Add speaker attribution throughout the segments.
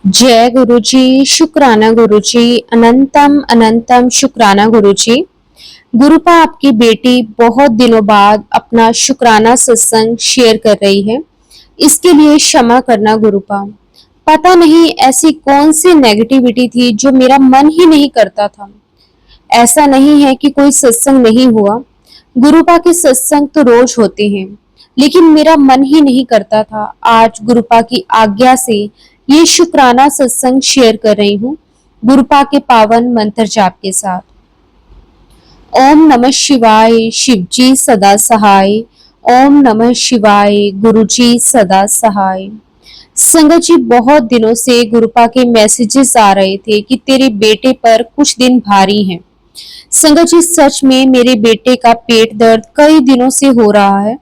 Speaker 1: जय गुरु जी, शुक्राना गुरु जी, अनंतम अनंतम शुक्राना गुरु जी। गुरुपा आपकी बेटी बहुत दिनों बाद अपना शुक्राना सत्संग शेयर कर रही है। इसके लिए क्षमा करना गुरुपा। पता नहीं ऐसी कौन सी नेगेटिविटी थी जो मेरा मन ही नहीं करता था। ऐसा नहीं है कि कोई सत्संग नहीं हुआ, गुरुपा के सत्संग तो रोज होते हैं, लेकिन मेरा मन ही नहीं करता था। आज गुरुपा की आज्ञा से ये शुक्राना सत्संग शेयर कर रही हूँ, गुरुपा के पावन मंत्र जाप के साथ। ओम नमः शिवाय, शिवजी सदा सहाय। ओम नमः शिवाय, गुरुजी सदा सहाय। संगत जी, बहुत दिनों से गुरुपा के मैसेजेस आ रहे थे कि तेरे बेटे पर कुछ दिन भारी हैं। संगत जी, सच में मेरे बेटे का पेट दर्द कई दिनों से हो रहा है।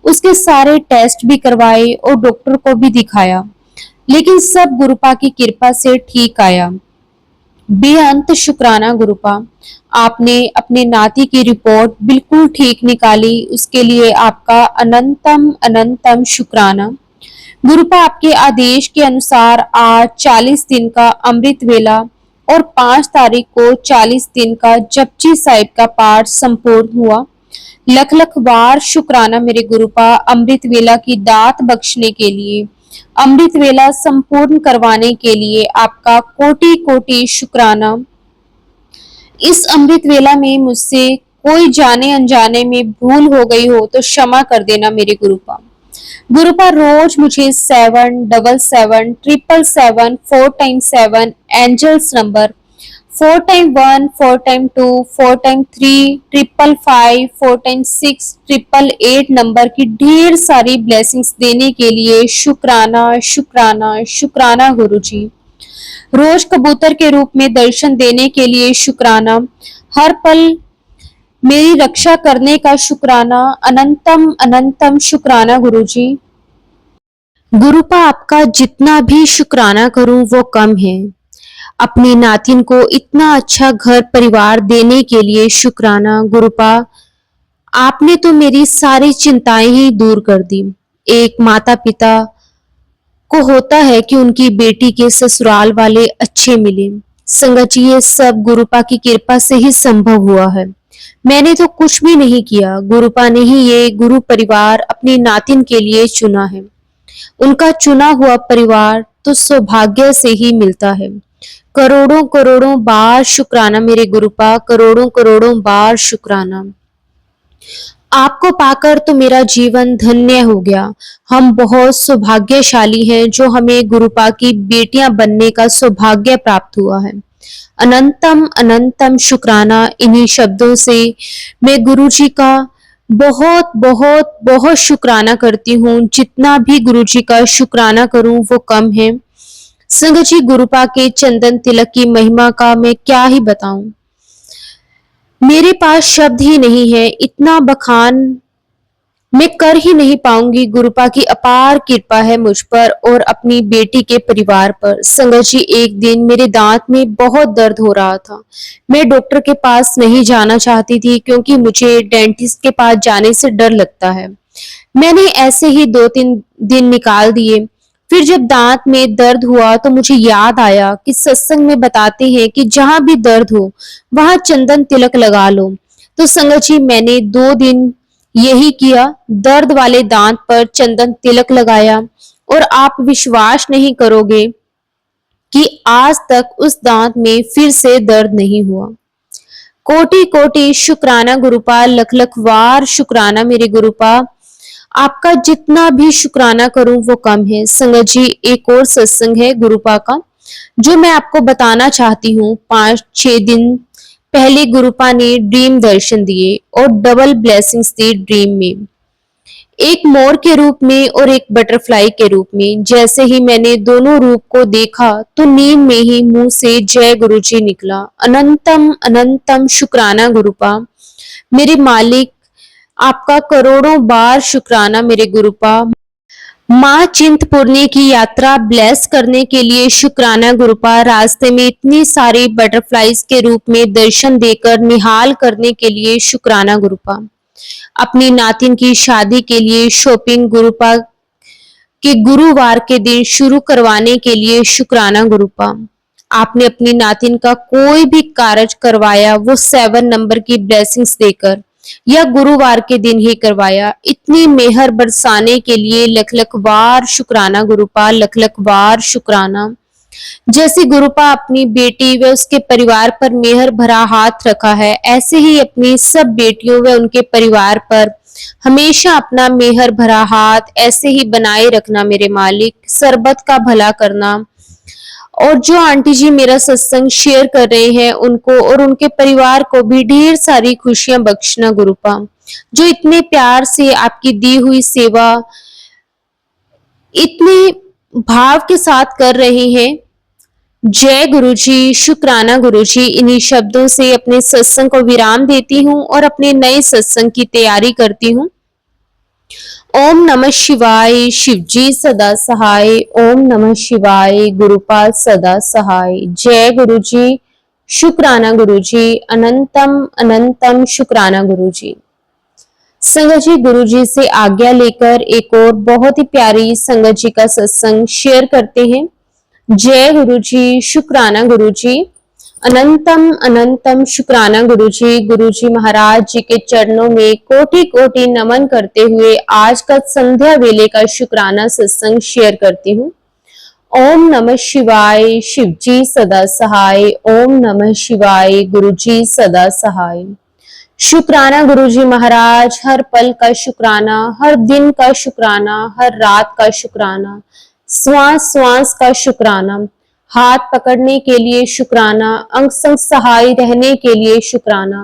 Speaker 1: उसके सारे टेस्ट भी करवाए और डॉक्टर को भी दिखाया, लेकिन सब गुरुपा की कृपा से ठीक आया। बेअंत शुक्राना गुरुपा, आपने अपने नाती की रिपोर्ट बिल्कुल ठीक निकाली, उसके लिए आपका अनंतम अनंतम शुक्राना। गुरुपा, आपके आदेश के अनुसार आज 40 दिन का अमृत वेला और 5 तारीख को 40 दिन का जपजी साहिब का पाठ संपूर्ण हुआ। लख लख बार शुक्राना मेरे गुरुपा, अमृत वेला की दात बख्शने के लिए, अमृत वेला संपूर्ण करवाने के लिए आपका कोटि कोटि शुक्राना। इस अमृत वेला में मुझसे कोई जाने अनजाने में भूल हो गई हो तो क्षमा कर देना मेरे गुरुपा। गुरुपा, रोज मुझे 7777777 4x7 angels number 4x1 4x2 4x3 555 4x6 888 number की ढेर सारी ब्लेसिंग्स देने के लिए शुक्राना शुक्राना शुक्राना गुरुजी। रोज कबूतर के रूप में दर्शन देने के लिए शुक्राना। हर पल मेरी रक्षा करने का शुक्राना। अनंतम अनंतम शुक्राना गुरुजी। गुरुपा, आपका जितना भी शुक्राना करूं वो कम है। अपनी नातिन को इतना अच्छा घर परिवार देने के लिए शुक्राना। गुरुपा, आपने तो मेरी सारी चिंताएं ही दूर कर दी। एक माता पिता को होता है कि उनकी बेटी के ससुराल वाले अच्छे मिले। संगत जी, ये सब गुरुपा की कृपा से ही संभव हुआ है। मैंने तो कुछ भी नहीं किया, गुरुपा ने ही ये गुरु परिवार अपनी नातिन के लिए चुना है। उनका चुना हुआ परिवार तो सौभाग्य से ही मिलता है। करोड़ों करोड़ों बार शुक्राना मेरे गुरुपा, करोड़ों करोड़ों बार शुक्राना। आपको पाकर तो मेरा जीवन धन्य हो गया। हम बहुत सौभाग्यशाली हैं जो हमें गुरुपा की बेटियां बनने का सौभाग्य प्राप्त हुआ है। अनंतम अनंतम शुक्राना। इन्हीं शब्दों से मैं गुरुजी का बहुत बहुत बहुत शुक्राना करती हूँ। जितना भी गुरुजी का शुक्राना करूं वो कम है। संगत जी, गुरुपा के चंदन तिलक की महिमा का मैं क्या ही बताऊं। मेरे पास शब्द ही नहीं है, इतना बखान मैं कर ही नहीं पाऊंगी। गुरुपा की अपार कृपा है मुझ पर और अपनी बेटी के परिवार पर। संगत जी, एक दिन मेरे दांत में बहुत दर्द हो रहा था। मैं डॉक्टर के पास नहीं जाना चाहती थी क्योंकि मुझे डेंटिस्ट के पास जाने से डर लगता है। मैंने ऐसे ही 2-3 दिन निकाल दिए। फिर जब दांत में दर्द हुआ तो मुझे याद आया कि सत्संग में बताते हैं कि जहां भी दर्द हो वहां चंदन तिलक लगा लो। तो संगत जी, मैंने 2 दिन यही किया। दर्द वाले दांत पर चंदन तिलक लगाया और आप विश्वास नहीं करोगे कि आज तक उस दांत में फिर से दर्द नहीं हुआ। कोटि कोटि शुक्राना गुरुपा, लख लख वार शुक्राना मेरे गुरुपा। आपका जितना भी शुक्राना करूं वो कम है। संगत जी, एक और सत्संग है गुरुपा का जो मैं आपको बताना चाहती हूँ। 5-6 दिन पहले गुरुपा ने ड्रीम दर्शन दिए और डबल ब्लेसिंग्स दी ड्रीम में, एक मोर के रूप में और एक बटरफ्लाई के रूप में। जैसे ही मैंने दोनों रूप को देखा तो नींद में ही मुंह से जय गुरुजी निकला। अनंतम अनंतम शुक्राना गुरुपा। मेरे मालिक, आपका करोड़ों बार शुक्राना मेरे गुरुपा। माँ चिंतपूर्णी की यात्रा ब्लेस करने के लिए शुक्राना गुरुपा। रास्ते में इतनी सारी बटरफ्लाईज के रूप में दर्शन देकर निहाल करने के लिए शुक्राना गुरुपा। अपनी नातिन की शादी के लिए शॉपिंग गुरुपा कि गुरुवार के दिन शुरू करवाने के लिए शुक्राना गुरुपा। आपने अपनी नातिन का कोई भी कार्य करवाया वो 7 नंबर की ब्लेसिंग्स देकर या गुरुवार के दिन ही करवाया। इतनी मेहर बरसाने के लिए लख लख बार शुक्राना गुरुपा, लख लख बार शुक्राना। जैसे गुरुपा अपनी बेटी व उसके परिवार पर मेहर भरा हाथ रखा है, ऐसे ही अपनी सब बेटियों व उनके परिवार पर हमेशा अपना मेहर भरा हाथ ऐसे ही बनाए रखना मेरे मालिक, सरबत का भला करना। और जो आंटी जी मेरा सत्संग शेयर कर रहे हैं उनको और उनके परिवार को भी ढेर सारी खुशियां बख्शना गुरुपा, जो इतने प्यार से आपकी दी हुई सेवा इतने भाव के साथ कर रहे हैं। जय गुरुजी, शुक्राना गुरुजी। इन्हीं शब्दों से अपने सत्संग को विराम देती हूँ और अपने नए सत्संग की तैयारी करती हूँ। ओम नमः शिवाय, शिवजी सदा सहाय। ओम नमः शिवाय, गुरुपाल सदा सहाय। जय गुरुजी, शुक्राना गुरुजी। अनंतम अनंतम शुक्राना गुरुजी। संगत जी, गुरुजी से आज्ञा लेकर एक और बहुत ही प्यारी संगत जी का सत्संग शेयर करते हैं। जय गुरुजी, शुक्राना गुरुजी। अनंतम अनंतम शुक्राना गुरुजी। गुरुजी महाराज जी के चरणों में कोटि कोटि नमन करते हुए आज का संध्या वेले का शुक्राना सत्संग शेयर करती हूँ। ओम नमः शिवाय, शिवजी सदा सहाय। ओम नमः शिवाय, गुरुजी सदा सहाय। शुक्राना गुरुजी महाराज, हर पल का शुक्राना, हर दिन का शुक्राना, हर रात का शुक्राना, श्वास श्वास का शुक्राना, हाथ पकड़ने के लिए शुक्राना, अंग संग सहाय रहने के लिए शुक्राना,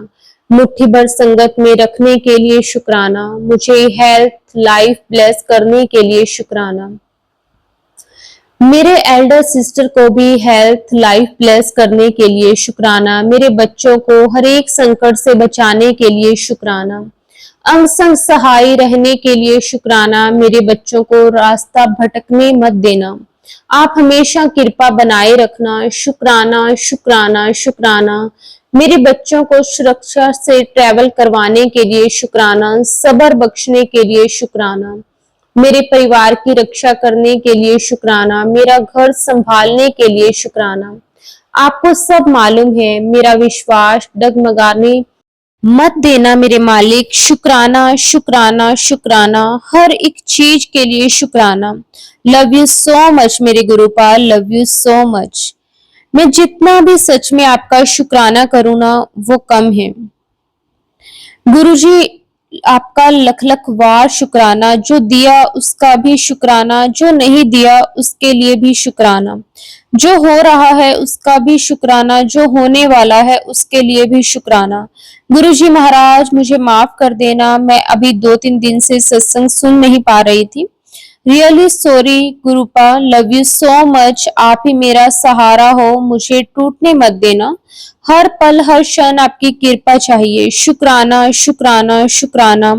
Speaker 1: मुट्ठी भर संगत में रखने के लिए शुक्राना, मुझे हेल्थ लाइफ ब्लेस करने के लिए शुक्राना, मेरे एल्डर सिस्टर को भी हेल्थ लाइफ ब्लेस करने के लिए शुक्राना, मेरे बच्चों को हर एक संकट से बचाने के लिए शुक्राना, अंग संग सहाय रहने के लिए शुक्राना, मेरे बच्चों को रास्ता भटकने मत देना, आप हमेशा कृपा बनाए रखना, शुक्राना शुक्राना शुक्राना, मेरे बच्चों को सुरक्षा से ट्रैवल करवाने के लिए शुक्राना, सब्र बख्शने के लिए शुक्राना, मेरे परिवार की रक्षा करने के लिए शुक्राना, मेरा घर संभालने के लिए शुक्राना। आपको सब मालूम है, मेरा विश्वास डगमगाने मत देना मेरे मालिक, शुक्राना शुक्राना शुक्राना, हर एक चीज के लिए शुक्राना। लव यू सो मच मेरे Gurupal, love you so much. मैं जितना भी सच में आपका शुक्राना करूँ ना वो कम है। गुरुजी आपका लख लख वार शुक्राना, जो दिया उसका भी शुक्राना, जो नहीं दिया उसके लिए भी शुक्राना, जो हो रहा है उसका भी शुक्राना, जो होने वाला है उसके लिए भी शुक्राना। गुरुजी महाराज मुझे माफ कर देना, मैं अभी 2-3 दिन से सत्संग सुन नहीं पा रही थी। Really sorry गुरुपा, love you so much. आप ही मेरा सहारा हो, मुझे टूटने मत देना। हर पल हर क्षण आपकी कृपा चाहिए। शुक्राना शुक्राना शुक्राना,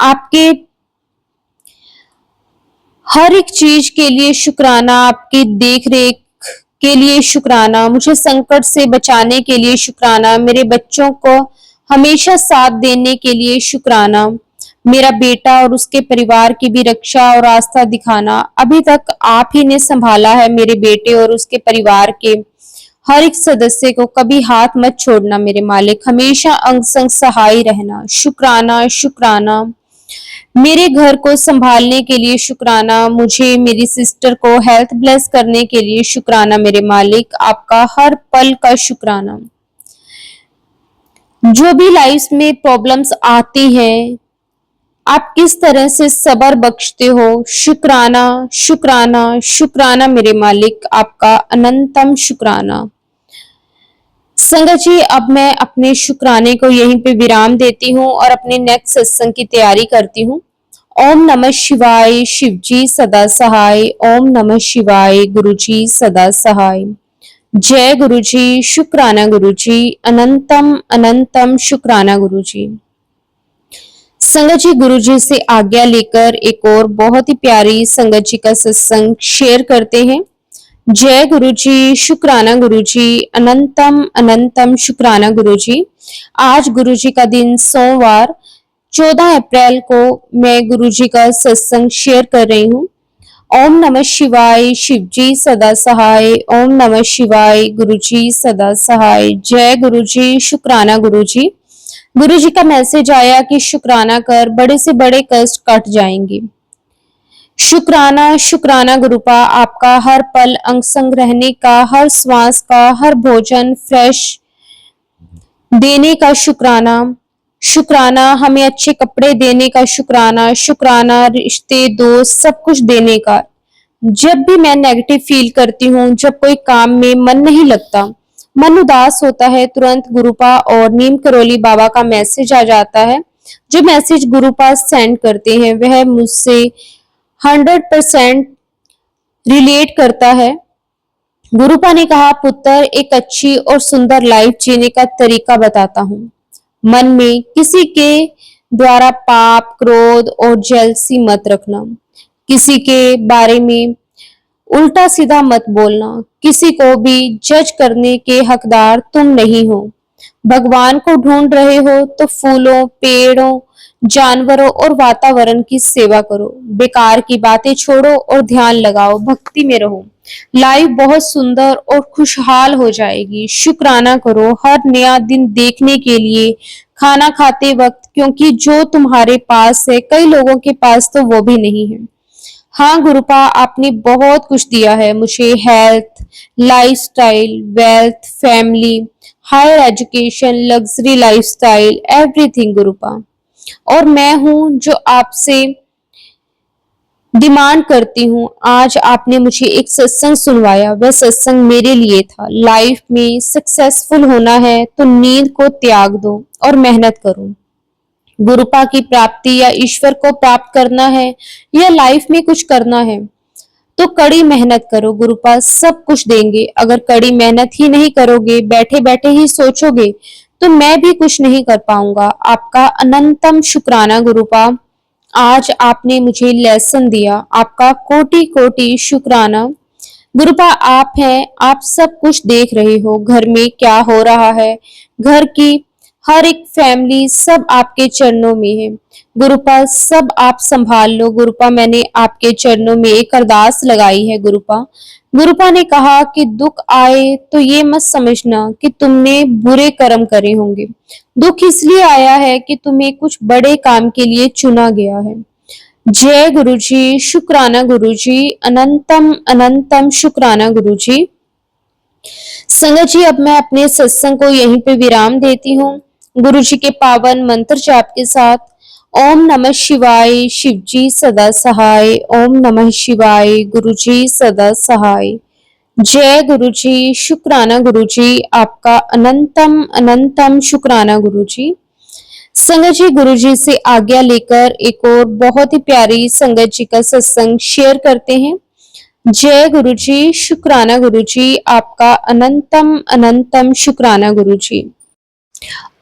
Speaker 1: आपके हर एक चीज के लिए शुक्राना, आपकी देख रेख के लिए शुक्राना, मुझे संकट से बचाने के लिए शुक्राना, मेरे बच्चों को हमेशा साथ देने के लिए शुक्राना, मेरा बेटा और उसके परिवार की भी रक्षा और आस्था दिखाना। अभी तक आप ही ने संभाला है मेरे बेटे और उसके परिवार के हर एक सदस्य को, कभी हाथ मत छोड़ना मेरे मालिक, हमेशा अंग संग सहाय रहना। शुक्राना शुक्राना, मेरे घर को संभालने के लिए शुक्राना, मुझे मेरी सिस्टर को हेल्थ ब्लेस करने के लिए शुक्राना मेरे मालिक, आपका हर पल का शुक्राना। जो भी लाइफ में प्रॉब्लम्स आती हैं, आप किस तरह से सब्र बख्शते हो, शुक्राना शुक्राना शुक्राना मेरे मालिक, आपका अनंतम शुक्राना। संगत जी, अब मैं अपने शुक्राने को यहीं पे विराम देती हूँ और अपने नेक्स्ट सत्संग की तैयारी करती हूँ। ओम नमः शिवाय, शिवजी सदा सहाय। ओम नमः शिवाय, गुरुजी सदा सहाय। जय गुरुजी, शुक्राना गुरुजी। अनंतम अनंतम शुक्राना गुरुजी। संगत जी, गुरुजी से आज्ञा लेकर एक और बहुत ही प्यारी संगत जी का सत्संग शेयर करते हैं। जय गुरुजी, शुक्राना गुरुजी। अनंतम अनंतम शुक्राना गुरुजी। आज गुरुजी का दिन सोमवार 14 अप्रैल को मैं गुरुजी का सत्संग शेयर कर रही हूँ। ओम नमः शिवाय, शिव जी सदा सहाय। ओम नमः शिवाय, गुरु जी सदा सहाय। जय गुरु जी, शुक्राना गुरु जी। गुरु जी का मैसेज आया कि शुक्राना कर, बड़े से बड़े कष्ट कट जाएंगे। शुक्राना शुक्राना गुरुपा, आपका हर पल अंग संग रहने का, हर श्वास का, हर भोजन फ्रेश देने का शुक्राना। शुक्राना हमें अच्छे कपड़े देने का शुक्राना। शुक्राना रिश्ते दोस्त सब कुछ देने का। जब भी मैं नेगेटिव फील करती हूँ, जब कोई काम में मन नहीं लगता, मन उदास होता है, तुरंत गुरुपा और नीम करोली बाबा का मैसेज आ जाता है। जो मैसेज गुरुपा सेंड करते हैं वह मुझसे 100% रिलेट करता है। गुरुपा ने कहा, पुत्र एक अच्छी और सुंदर लाइफ जीने का तरीका बताता हूँ। मन में किसी के द्वारा पाप, क्रोध और जेलसी मत रखना। किसी के बारे में उल्टा सीधा मत बोलना। किसी को भी जज करने के हकदार तुम नहीं हो। भगवान को ढूंढ रहे हो तो फूलों, पेड़ों, जानवरों और वातावरण की सेवा करो। बेकार की बातें छोड़ो और ध्यान लगाओ, भक्ति में रहो। लाइफ बहुत सुंदर और खुशहाल हो जाएगी। शुक्राना करो हर नया दिन देखने के लिए, खाना खाते वक्त, क्योंकि जो तुम्हारे पास है कई लोगों के पास तो वो भी नहीं है। हाँ गुरुपा, आपने बहुत कुछ दिया है मुझे, health, lifestyle, wealth, family, higher education, luxury lifestyle, everything गुरुपा। और मैं हूं जो आपसे डिमांड करती हूँ। आज आपने मुझे एक सत्संग सुनवाया, वह सत्संग मेरे लिए था। लाइफ में सक्सेसफुल होना है तो नींद को त्याग दो और मेहनत करो। गुरुपा की प्राप्ति या ईश्वर को प्राप्त करना है या लाइफ में कुछ करना है तो कड़ी मेहनत करो, गुरुपा सब कुछ देंगे। अगर कड़ी मेहनत ही नहीं करोगे, बैठे बैठे ही सोचोगे, तो मैं भी कुछ नहीं कर पाऊंगा। आपका अनंतम शुक्राना गुरुपा। आज आपने मुझे लेसन दिया, आपका कोटि कोटि शुक्राना। गुरुपा आप हैं, आप सब कुछ देख रहे हो, घर में क्या हो रहा है, घर की हर एक फैमिली सब आपके चरणों में है। गुरुपा सब आप संभाल लो। गुरुपा मैंने आपके चरणों में एक अरदास लगाई है गुरुपा। गुरुपा ने कहा कि दुख आए तो ये मत समझना कि तुमने बुरे कर्म करे होंगे। दुख इसलिए आया है कि तुम्हें कुछ बड़े काम के लिए चुना गया है। जय गुरु जी, शुक्राना गुरु जी, अनंतम अनंतम शुक्राना गुरु जी। संगत जी, अब मैं अपने सत्संग को यहीं पे विराम देती हूँ। गुरु जी के पावन मंत्र जाप के साथ। ओम नमः शिवाय, शिव जी सदा सहाय। ओम नमः शिवाय, गुरु जी सदा सहाय। जय गुरु जी, शुक्राना गुरु जी, आपका अनंतम अनंतम शुक्राना गुरु जी। संगत जी, गुरु जी से आज्ञा लेकर एक और बहुत ही प्यारी संगत जी का सत्संग शेयर करते हैं। जय गुरु जी, शुक्राना गुरु जी, आपका अनंतम अनंतम शुक्राना गुरु जी।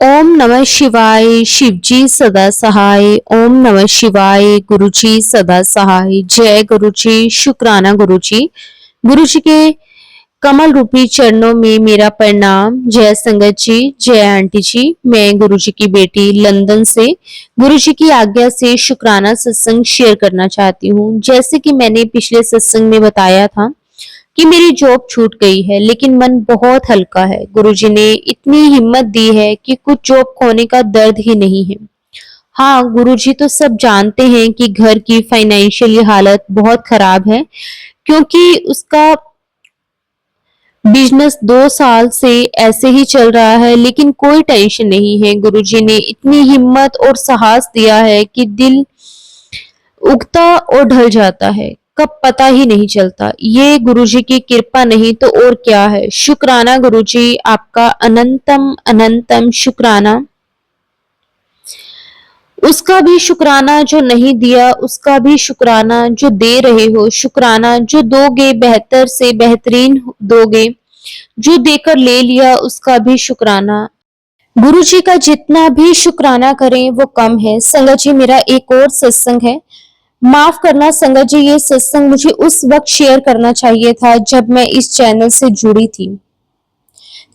Speaker 1: ओम नमः शिवाय, शिव जी सदा सहाय। ओम नमः शिवाय, गुरु जी सदा सहाय। जय गुरु जी, शुक्राना गुरु जी। गुरु जी के कमल रूपी चरणों में मेरा प्रणाम। जय संगत जी, जय आंटी जी। मैं गुरु जी की बेटी लंदन से गुरु जी की आज्ञा से शुक्राना सत्संग शेयर करना चाहती हूँ। जैसे कि मैंने पिछले सत्संग में बताया था कि मेरी जॉब छूट गई है, लेकिन मन बहुत हल्का है। गुरुजी ने इतनी हिम्मत दी है कि कुछ जॉब खोने का दर्द ही नहीं है। हाँ, गुरुजी तो सब जानते हैं कि घर की फाइनेंशियली हालत बहुत खराब है, क्योंकि उसका बिजनेस 2 साल से ऐसे ही चल रहा है, लेकिन कोई टेंशन नहीं है। गुरुजी ने इतनी हिम्मत और साहस दिया है कि दिल उगता और ढल जाता है, कब पता ही नहीं चलता। ये गुरुजी की कृपा नहीं तो और क्या है। शुक्राना गुरुजी, आपका अनंतम अनंतम शुक्राना। उसका भी शुक्राना जो नहीं दिया, उसका भी शुक्राना जो दे रहे हो, शुक्राना जो दोगे बेहतर से बेहतरीन दोगे, जो देकर ले लिया उसका भी शुक्राना। गुरु जी का जितना भी शुक्राना करें वो कम है। संगत जी, मेरा एक और सत्संग है, माफ करना संगत जी, ये सत्संग मुझे उस वक्त शेयर करना चाहिए था जब मैं इस चैनल से जुड़ी थी।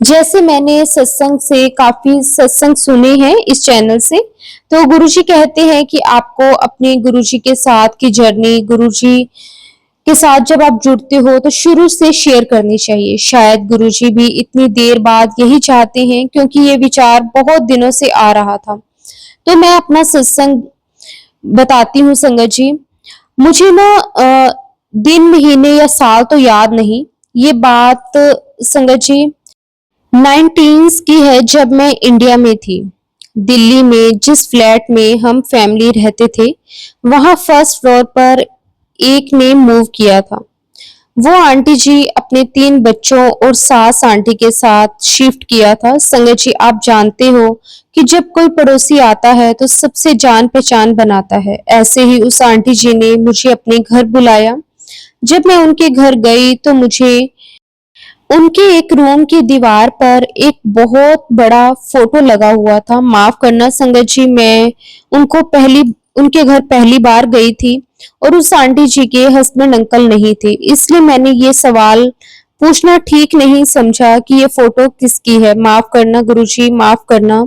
Speaker 1: जैसे मैंने सत्संग से काफी सत्संग सुने हैं इस चैनल से, तो गुरुजी कहते हैं कि आपको अपने गुरुजी के साथ की जर्नी, गुरुजी के साथ जब आप जुड़ते हो तो शुरू से शेयर करनी चाहिए। शायद गुरुजी भी इतनी देर बाद यही चाहते हैं, क्योंकि ये विचार बहुत दिनों से आ रहा था। तो मैं अपना सत्संग बताती हूँ संगत जी। मुझे ना दिन, महीने या साल तो याद नहीं। ये बात संगत जी 19s की है, जब मैं इंडिया में थी। दिल्ली में जिस फ्लैट में हम फैमिली रहते थे, वहां फर्स्ट फ्लोर पर एक ने मूव किया था। वो आंटी जी अपने 3 बच्चों और सास आंटी के साथ शिफ्ट किया था। संगत जी, आप जानते हो कि जब कोई पड़ोसी आता है तो सबसे जान पहचान बनाता है। ऐसे ही उस आंटी जी ने मुझे अपने घर बुलाया। जब मैं उनके घर गई तो मुझे उनके एक रूम की दीवार पर एक बहुत बड़ा फोटो लगा हुआ था। माफ करना संगत जी, मैं उनके घर पहली बार गई थी और उस आंटी जी के हस्बैंड अंकल नहीं थे, इसलिए मैंने ये सवाल पूछना ठीक नहीं समझा कि ये फोटो किसकी है। माफ करना गुरुजी, माफ करना।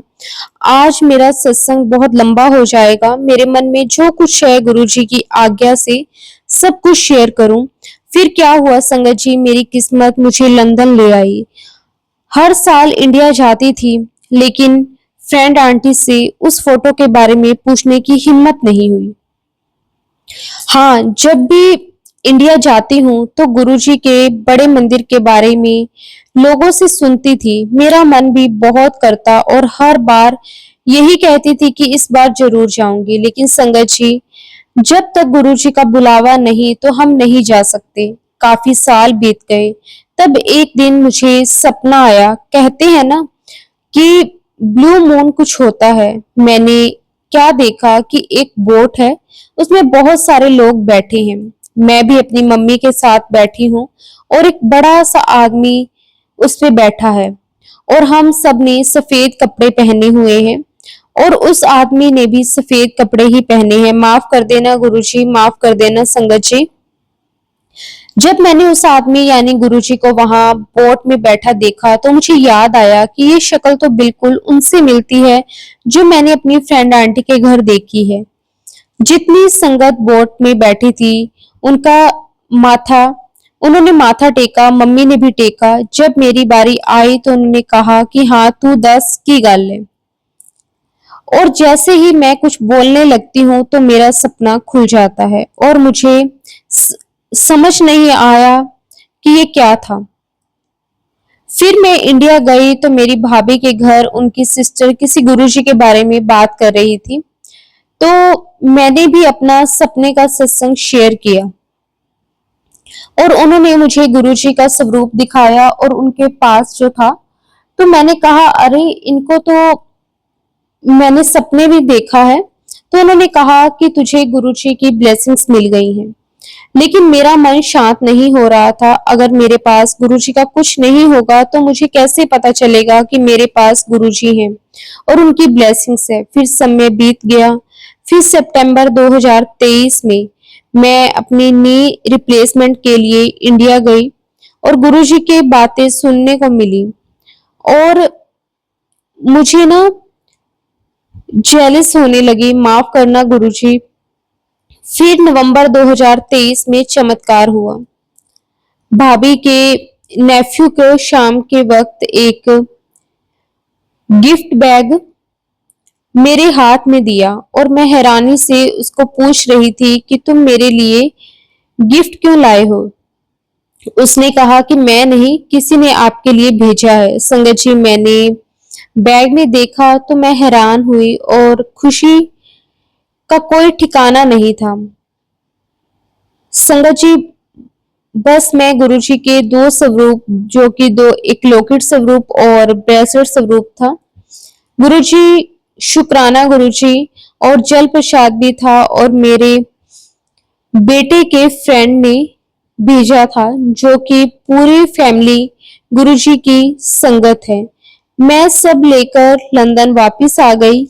Speaker 1: आज मेरा सत्संग बहुत लंबा हो जाएगा। मेरे मन में जो कुछ है गुरुजी की आज्ञा से सब कुछ शेयर करूं। फिर क्या हुआ संगत जी, मेरी किस्मत मुझे लंदन ले आई। हर साल इंडिया जाती थी, लेकिन फ्रेंड आंटी से उस फोटो के बारे में पूछने की हिम्मत नहीं हुई। हाँ, जब भी इंडिया जाती हूँ तो गुरुजी के बड़े मंदिर के बारे में लोगों से सुनती थी। मेरा मन भी बहुत करता और हर बार यही कहती थी कि इस बार जरूर जाऊंगी। लेकिन संगत जी, जब तक गुरुजी का बुलावा नहीं तो हम नहीं जा सकते। काफी साल बीत गए। तब एक दिन मुझे सपना आया। कहते हैं ना कि ब्लू मून कुछ होता है। मैंने क्या देखा कि एक बोट है, उसमें बहुत सारे लोग बैठे हैं। मैं भी अपनी मम्मी के साथ बैठी हूँ और एक बड़ा सा आदमी उस पे बैठा है और हम सब ने सफेद कपड़े पहने हुए हैं और उस आदमी ने भी सफेद कपड़े ही पहने हैं। माफ कर देना गुरुजी, माफ कर देना संगत जी। जब मैंने उस आदमी यानी गुरुजी को वहां बोट में बैठा देखा तो मुझे याद आया कि ये शक्ल तो बिल्कुल उनसे मिलती है जो मैंने अपनी फ्रेंड आंटी के घर देखी है। जितनी संगत बोट में बैठी थी, उनका माथा उन्होंने माथा टेका, मम्मी ने भी टेका। जब मेरी बारी आई तो उन्होंने कहा कि हाँ तू 10 की गल है। और जैसे ही मैं कुछ बोलने लगती हूँ तो मेरा सपना खुल जाता है और मुझे समझ नहीं आया कि ये क्या था। फिर मैं इंडिया गई तो मेरी भाभी के घर उनकी सिस्टर किसी गुरुजी के बारे में बात कर रही थी, तो मैंने भी अपना सपने का सत्संग शेयर किया और उन्होंने मुझे गुरुजी का स्वरूप दिखाया और उनके पास जो था, तो मैंने कहा अरे इनको तो मैंने सपने भी देखा है। तो उन्होंने कहा कि तुझे गुरुजी की ब्लेसिंग्स मिल गई हैं। लेकिन मेरा मन शांत नहीं हो रहा था। अगर मेरे पास गुरुजी का कुछ नहीं होगा तो मुझे कैसे पता चलेगा कि मेरे पास गुरुजी हैं और उनकी ब्लेसिंग्स है। फिर समय बीत गया। फिर सितंबर 2023 में मैं अपनी नी रिप्लेसमेंट के लिए इंडिया गई और गुरुजी की बातें सुनने को मिली और मुझे ना जेलिस होने लगी। माफ करना गुरुजी। फिर नवंबर 2023 में चमत्कार हुआ। भाभी के नेफ्यू को शाम के वक्त एक गिफ्ट बैग मेरे हाथ में दिया और मैं हैरानी से उसको पूछ रही थी कि तुम मेरे लिए गिफ्ट क्यों लाए हो। उसने कहा कि मैं नहीं, किसी ने आपके लिए भेजा है। संगत जी, मैंने बैग में देखा तो मैं हैरान हुई और खुशी का कोई ठिकाना नहीं था। संगत जी, बस मैं गुरुजी के 2 स्वरूप, जो कि दो, एक लॉकेट स्वरूप और ब्रेसलेट स्वरूप था। गुरुजी, शुक्राना गुरुजी। और जल प्रसाद भी था और मेरे बेटे के फ्रेंड ने भेजा था, जो कि पूरी फैमिली गुरुजी की संगत है। मैं सब लेकर लंदन वापस आ गई।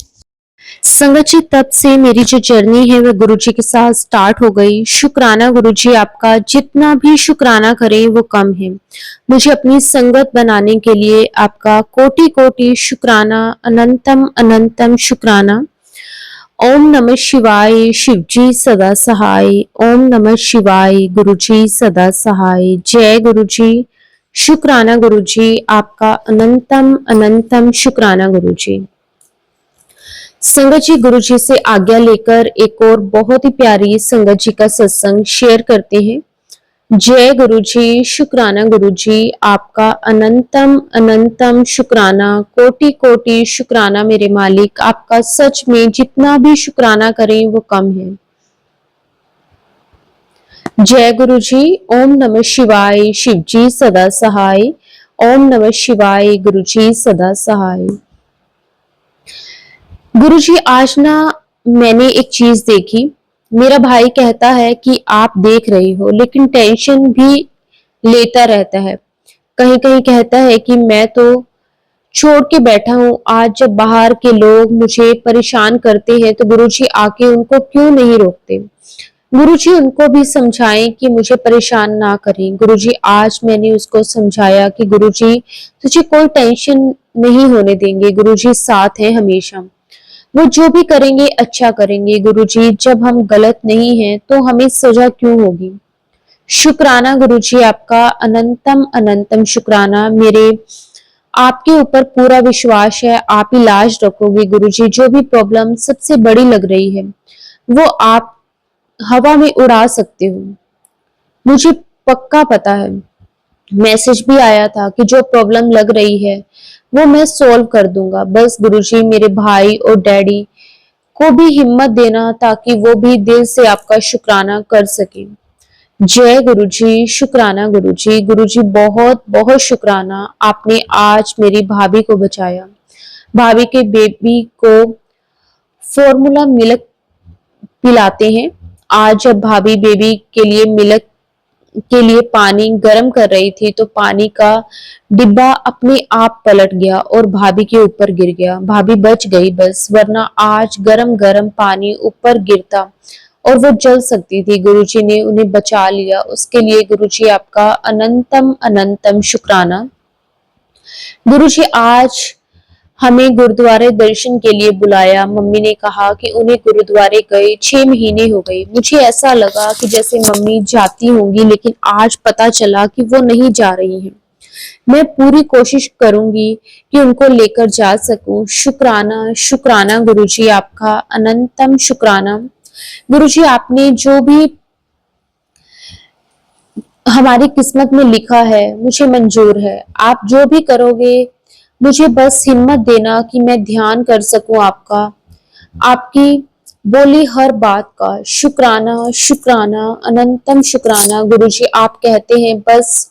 Speaker 1: संगत जी, तब से मेरी जो जर्नी है वह गुरुजी के साथ स्टार्ट हो गई। शुक्राना गुरुजी, आपका जितना भी शुक्राना करें वो कम है। मुझे अपनी संगत बनाने के लिए आपका कोटि कोटि शुक्राना, अनंतम अनंतम शुक्राना। ओम नमः शिवाय, शिव जी सदा सहाय। ओम नमः शिवाय, गुरु जी सदा सहाय। जय गुरु जी। शुक्राना गुरु जी, आपका अनंतम अनंतम शुक्राना गुरु जी। संगत जी, गुरु जी से आज्ञा लेकर एक और बहुत ही प्यारी संगत जी का सत्संग शेयर करते हैं। जय गुरु जी। शुक्राना गुरु जी, आपका अनंतम अनंतम शुक्राना, कोटि कोटि शुक्राना मेरे मालिक। आपका सच में जितना भी शुक्राना करें वो कम है। जय गुरु जी। ओम नमः शिवाय, शिव जी सदा सहाय। ओम नमः शिवाय, गुरु जी सदा सहाय। गुरुजी, आज ना मैंने एक चीज देखी। मेरा भाई कहता है कि आप देख रही हो, लेकिन टेंशन भी लेता रहता है। कहीं कहीं कहता है कि मैं तो छोड़ के बैठा हूं। आज जब बाहर के लोग मुझे परेशान करते हैं तो गुरुजी आके उनको क्यों नहीं रोकते। गुरुजी उनको भी समझाएं कि मुझे परेशान ना करें। गुरुजी, आज मैंने उसको समझाया कि गुरुजी तुझे कोई टेंशन नहीं होने देंगे, गुरुजी साथ है हमेशा। वो जो भी करेंगे अच्छा करेंगे। गुरुजी, जब हम गलत नहीं हैं तो हमें सजा क्यों होगी। शुक्राना गुरुजी, आपका अनंतम अनंतम शुक्राना। मेरे आपके ऊपर पूरा विश्वास है, आप इलाज रखोगे गुरुजी। जो भी प्रॉब्लम सबसे बड़ी लग रही है वो आप हवा में उड़ा सकते हो, मुझे पक्का पता है। मैसेज भी आया था कि जो प्रॉब्लम लग रही है वो मैं सोल्व कर दूंगा। बस गुरुजी, मेरे भाई और डैडी को भी हिम्मत देना ताकि वो भी दिल से आपका शुक्राना कर सके। जय गुरुजी। शुक्राना गुरुजी। गुरुजी, बहुत बहुत शुक्राना, आपने आज मेरी भाभी को बचाया। भाभी के बेबी को फॉर्मूला मिल्क पिलाते हैं। आज जब भाभी बेबी के लिए मिल्क के लिए पानी गर्म कर रही थी तो पानी का डिब्बा अपने आप पलट गया और भाभी के ऊपर गिर गया। भाभी बच गई बस, वरना आज गरम गरम पानी ऊपर गिरता और वो जल सकती थी। गुरुजी ने उन्हें बचा लिया, उसके लिए गुरुजी आपका अनंतम अनंतम शुक्राना। गुरुजी, आज हमें गुरुद्वारे दर्शन के लिए बुलाया। मम्मी ने कहा कि उन्हें गुरुद्वारे गए 6 महीने हो गए। मुझे ऐसा लगा कि जैसे मम्मी जाती होंगी, लेकिन आज पता चला कि वो नहीं जा रही हैं। मैं पूरी कोशिश करूंगी कि उनको लेकर जा सकूं। शुक्राना शुक्राना गुरुजी, आपका अनंतम शुक्राना। गुरुजी, आपने जो भी हमारी किस्मत में लिखा है मुझे मंजूर है। आप जो भी करोगे मुझे बस हिम्मत देना कि मैं ध्यान कर सकूं आपका, आपकी बोली हर बात का। शुक्राना शुक्राना अनंतम शुक्राना। गुरुजी, आप कहते हैं बस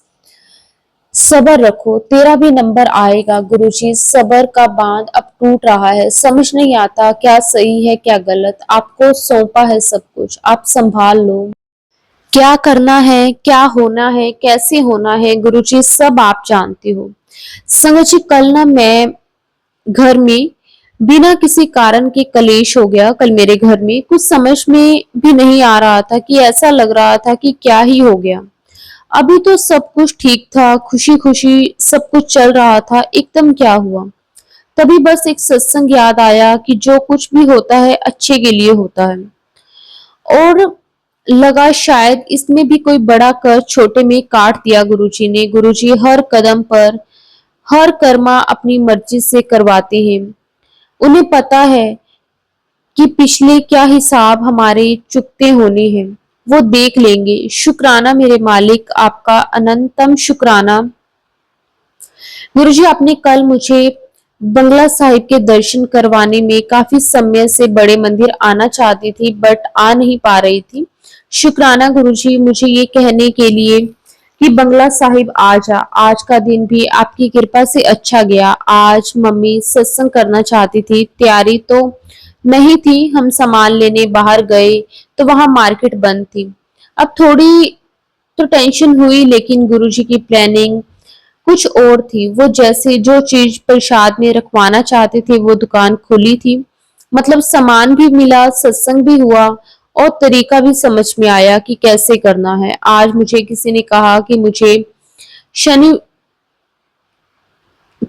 Speaker 1: सबर रखो, तेरा भी नंबर आएगा। गुरुजी, सबर का बांध अब टूट रहा है, समझ नहीं आता क्या सही है क्या गलत। आपको सौंपा है सब कुछ, आप संभाल लो। क्या करना है, क्या होना है, कैसे होना है, गुरुजी सब आप जानते हो। संगत जी, कल ना मैं घर में बिना किसी कारण के कलेश हो गया। कल मेरे घर में कुछ समझ में भी नहीं आ रहा था कि ऐसा लग रहा था कि क्या ही हो गया। अभी तो सब कुछ ठीक था, खुशी खुशी सब कुछ चल रहा था, एकदम क्या हुआ। तभी बस एक सत्संग याद आया कि जो कुछ भी होता है अच्छे के लिए होता है, और लगा शायद इसमें भी कोई बड़ा कर छोटे में काट दिया गुरुजी ने। गुरुजी हर कदम पर हर कर्मा अपनी मर्जी से करवाते हैं। उन्हें पता है कि पिछले क्या हिसाब हमारे चुकते होने हैं, वो देख लेंगे। शुक्राना मेरे मालिक, आपका अनंतम शुक्राना। गुरुजी, आपने कल मुझे बंगला साहिब के दर्शन करवाने में काफी समय से बड़े मंदिर आना चाहती थी बट आ नहीं पा रही थी। शुक्राना गुरुजी, मुझे ये कहने के लिए कि बंगला साहिब आ जा। आज का दिन भी आपकी कृपा से अच्छा गया। आज मम्मी सत्संग करना चाहती थी, तैयारी तो नहीं थी। हम सामान लेने बाहर गए तो वहां मार्केट बंद थी। अब थोड़ी तो टेंशन हुई, लेकिन गुरुजी की प्लानिंग कुछ और थी। वो जैसे जो चीज प्रसाद में रखवाना चाहते थे वो दुकान खुली थी। मतलब सामान भी मिला, सत्संग भी हुआ और तरीका भी समझ में आया कि कैसे करना है। आज मुझे किसी ने कहा कि मुझे शनि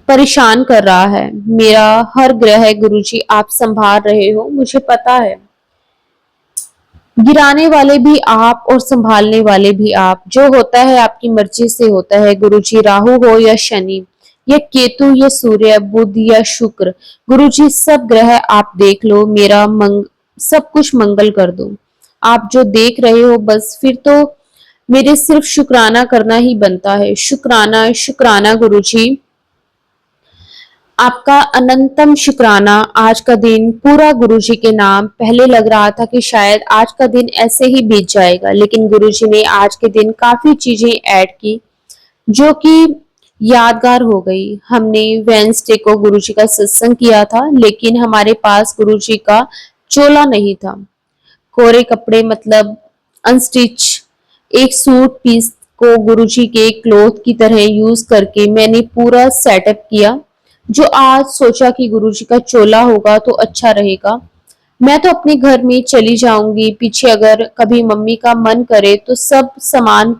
Speaker 1: परेशान कर रहा है। मेरा हर ग्रह गुरुजी आप संभाल रहे हो, मुझे पता है। गिराने वाले भी आप और संभालने वाले भी आप। जो होता है आपकी मर्जी से होता है गुरुजी, राहु हो या शनि या केतु या सूर्य, बुध या शुक्र, गुरुजी सब ग्रह आप देख लो, मेरा सब कुछ मंगल कर दो। आप जो देख रहे हो बस फिर तो मेरे सिर्फ शुक्राना करना ही बनता है। शुक्राना शुक्राना गुरुजी, आपका अनंतम शुक्राना। आज का दिन पूरा गुरुजी के नाम। पहले लग रहा था कि शायद आज का दिन ऐसे ही बीत जाएगा, लेकिन गुरुजी ने आज के दिन काफी चीजें ऐड की जो कि यादगार हो गई। हमने वेंसडे को गुरुजी का सत्संग किया था, लेकिन हमारे पास गुरुजी का चोला नहीं था। कोरे कपड़े मतलब अनस्टिच एक सूट पीस को गुरुजी के क्लोथ की तरह यूज करके मैंने पूरा सेटअप किया, जो आज सोचा कि गुरुजी का चोला होगा तो अच्छा रहेगा। मैं तो अपने घर में चली जाऊंगी, पीछे अगर कभी मम्मी का मन करे तो सब सामान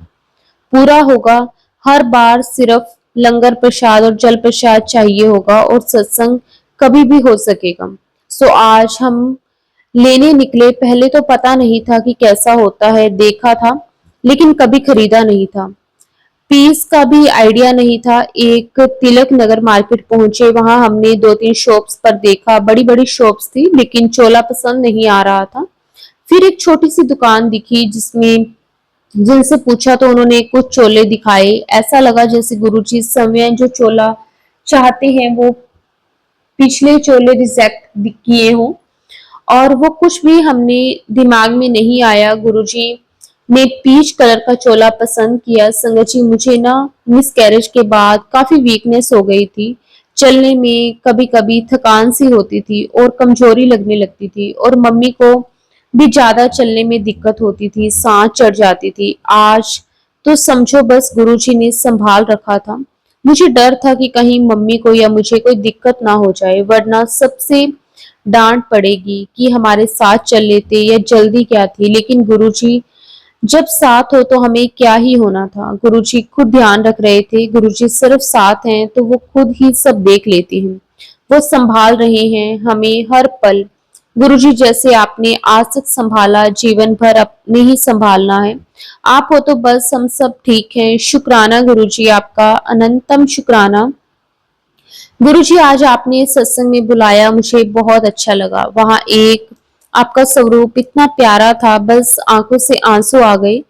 Speaker 1: पूरा होगा। हर बार सिर्फ लंगर प्रसाद और जल प्रसाद चाहिए होगा और सत्संग कभी भी हो सकेगा। सो आज हम लेने निकले। पहले तो पता नहीं था कि कैसा होता है, देखा था लेकिन कभी खरीदा नहीं था। पीस का भी आइडिया नहीं था। एक तिलक नगर मार्केट पहुंचे, वहां हमने 2-3 शॉप्स पर देखा, बड़ी बड़ी शॉप्स थी लेकिन चोला पसंद नहीं आ रहा था। फिर एक छोटी सी दुकान दिखी जिसमें जिनसे पूछा तो उन्होंने कुछ चोले दिखाए। ऐसा लगा जैसे गुरुजी समय जो चोला चाहते हैं वो पिछले चोले रिजेक्ट किए हों, और वो कुछ भी हमने दिमाग में नहीं आया। गुरुजी ने पीच कलर का चोला पसंद किया। संगत जी, मुझे ना मिस कैरेज के बाद काफी वीकनेस हो गई थी। चलने में कभी कभी थकान सी होती थी और कमजोरी लगने लगती थी, और मम्मी को भी ज्यादा चलने में दिक्कत होती थी, सांस चढ़ जाती थी। आज तो समझो बस गुरुजी ने संभाल रखा था। मुझे डर था कि कहीं मम्मी को या मुझे कोई दिक्कत ना हो जाए, वरना सबसे डांट पड़ेगी कि हमारे साथ चल लेते या जल्दी क्या थी। लेकिन गुरुजी जब साथ हो तो हमें क्या ही होना था। गुरुजी खुद ध्यान रख रहे थे। गुरुजी सिर्फ साथ हैं तो वो खुद ही सब देख लेते हैं। वो संभाल रहे हैं हमें हर पल। गुरुजी जैसे आपने आज तक संभाला, जीवन भर अपने ही संभालना है। आप हो तो बस हम सब ठीक हैं। शुक्राना गुरुजी, आपका अनंतम शुक्राना। गुरुजी आज आपने सत्संग में बुलाया, मुझे बहुत अच्छा लगा। वहां एक आपका स्वरूप इतना प्यारा था, बस आंखों से आंसू आ गए।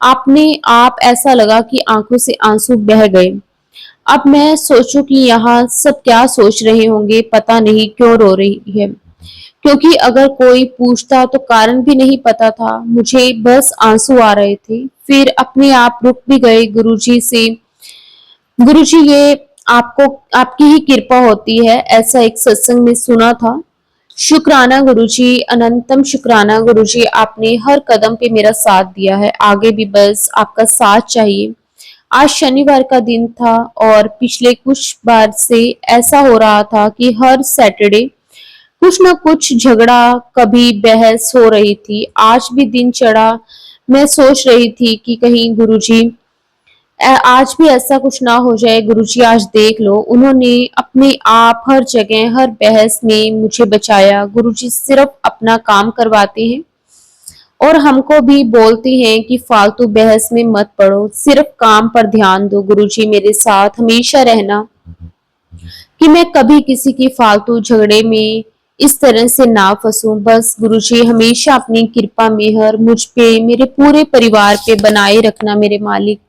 Speaker 1: आप ऐसा लगा कि आंखों से आंसू बह गए। अब मैं सोचूं कि यहाँ सब क्या सोच रहे होंगे, पता नहीं क्यों रो रही है। क्योंकि अगर कोई पूछता तो कारण भी नहीं पता था, मुझे बस आंसू आ रहे थे। फिर अपने आप रुक भी गए। गुरुजी ये आपको आपकी ही कृपा होती है, ऐसा एक सत्संग में सुना था। शुक्राना गुरुजी, अनंतम शुक्राना गुरुजी, आपने हर कदम पे मेरा साथ दिया है। आगे भी बस आपका साथ चाहिए। आज शनिवार का दिन था और पिछले कुछ बार से ऐसा हो रहा था कि हर सैटरडे कुछ ना कुछ झगड़ा, कभी बहस हो रही थी। आज भी दिन चढ़ा, मैं सोच रही थी कि कहीं गुरुजी आज भी ऐसा कुछ ना हो जाए। गुरुजी आज देख लो, उन्होंने अपने आप हर जगह हर बहस में मुझे बचाया। गुरुजी सिर्फ अपना काम करवाते हैं और हमको भी बोलते हैं कि फालतू बहस में मत पड़ो, सिर्फ काम पर ध्यान दो। गुरुजी मेरे साथ हमेशा रहना कि मैं कभी किसी की फालतू झगड़े में इस तरह से ना फंसूं। बस गुरुजी हमेशा अपनी कृपा मेहर मुझ पे, मेरे पूरे परिवार पे बनाए रखना मेरे मालिक।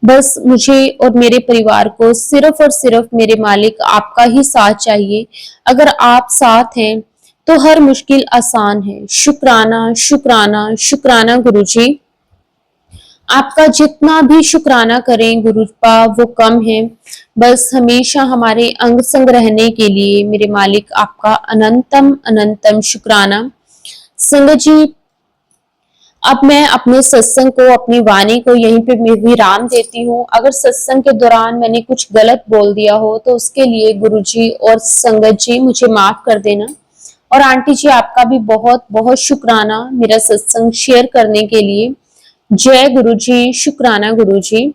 Speaker 1: बस मुझे और मेरे परिवार को सिर्फ और सिर्फ मेरे मालिक आपका ही साथ चाहिए। अगर आप साथ हैं तो हर मुश्किल आसान है। शुक्राना शुक्राना शुक्राना गुरुजी, आपका जितना भी शुक्राना करें गुरुपा वो कम है। बस हमेशा हमारे अंग संग रहने के लिए मेरे मालिक आपका अनंतम अनंतम शुक्राना। संगत जी, अब मैं अपने सत्संग को, अपनी वाणी को यहीं पे विराम देती हूँ। अगर सत्संग के दौरान मैंने कुछ गलत बोल दिया हो तो उसके लिए गुरुजी और संगत जी मुझे माफ कर देना। और आंटी जी, आपका भी बहुत बहुत शुक्राना मेरा सत्संग शेयर करने के लिए। जय गुरुजी, शुक्राना गुरुजी।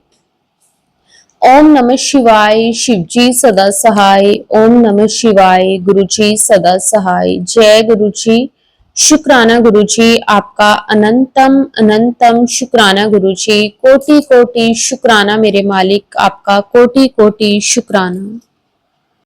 Speaker 1: ओम नमः शिवाय, शिव जी सदा सहाय। ओम नमः शिवाय, गुरु जी सदा सहाय। जय गुरु जी। शुक्राना गुरु जी, आपका अनंतम अनंतम शुक्राना गुरु जी। कोटि कोटि शुक्राना मेरे मालिक, आपका कोटि कोटि शुक्राना।